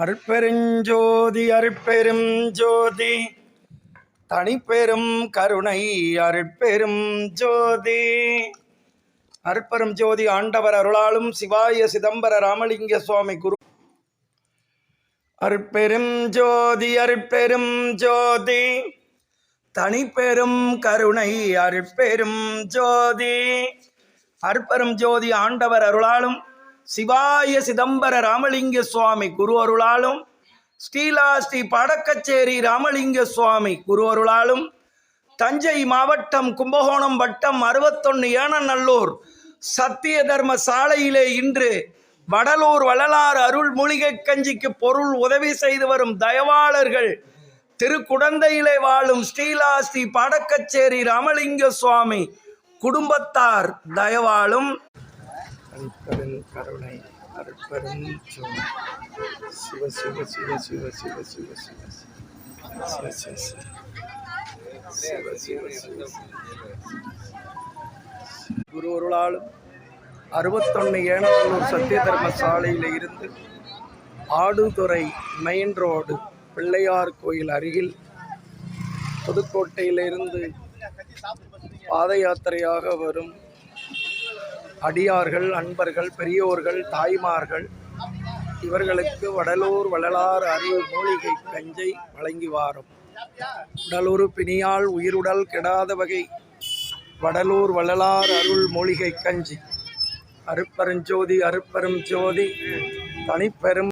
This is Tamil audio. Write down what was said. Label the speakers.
Speaker 1: அருட்பெருஞ்சோதி அருட்பெரும் ஜோதி தனிப்பெரும் கருணை அருட்பெரும் ஜோதி. அருட்பெரும் ஜோதி ஆண்டவர் அருளாலும் சிவாய சிதம்பர ராமலிங்க சுவாமி குரு. அருட்பெரும் ஜோதி அருட்பெரும் ஜோதி தனிப்பெரும் கருணை அருட்பெரும் ஜோதி. அருட்பெரும் ஜோதி ஆண்டவர் அருளாலும் சிவாய சிதம்பர ராமலிங்க சுவாமி குரு அருளாலும் ஸ்ரீ பாடக்கச்சேரி ராமலிங்க சுவாமி குரு அருளாலும் தஞ்சை மாவட்டம் கும்பகோணம் வட்டம் 61 ஏனநல்லூர் சத்திய தர்ம சாலையிலே இன்று வடலூர் வள்ளலார் அருள் மூலிகை கஞ்சிக்கு பொருள் உதவி செய்து வரும் தயவாளர்கள் திருக்குடந்தையிலே வாழும் ஸ்ரீ பாடக்கச்சேரி ராமலிங்க சுவாமி குடும்பத்தார் தயவாலும் கருணை அருட்பெரும் ஜோதி. சிவ சிவ சிவ சிவ சிவ சிவ சிவ சிவ சிவ சிவ குரு அருளாலும் 61 ஏனநல்லூர் சத்திய தர்ம சாலையில் இருந்து ஆடுதுறை மெயின் ரோடு பிள்ளையார் கோயில் அருகில் புதுக்கோட்டையிலிருந்து பாத யாத்திரையாக வரும் அடியார்கள், அன்பர்கள், பெரியோர்கள், தாய்மார்கள் இவர்களுக்கு வடலூர் வள்ளலார் அருள் மூலிகை கஞ்சை வழங்கி வாரும். உடலுறு பிணியால் உயிருடல் கெடாத வகை வடலூர் வள்ளலார் அருள் மூலிகை கஞ்சி. அருட்பெருஞ்சோதி அருட்பெரும் ஜோதி தனிப்பெரும்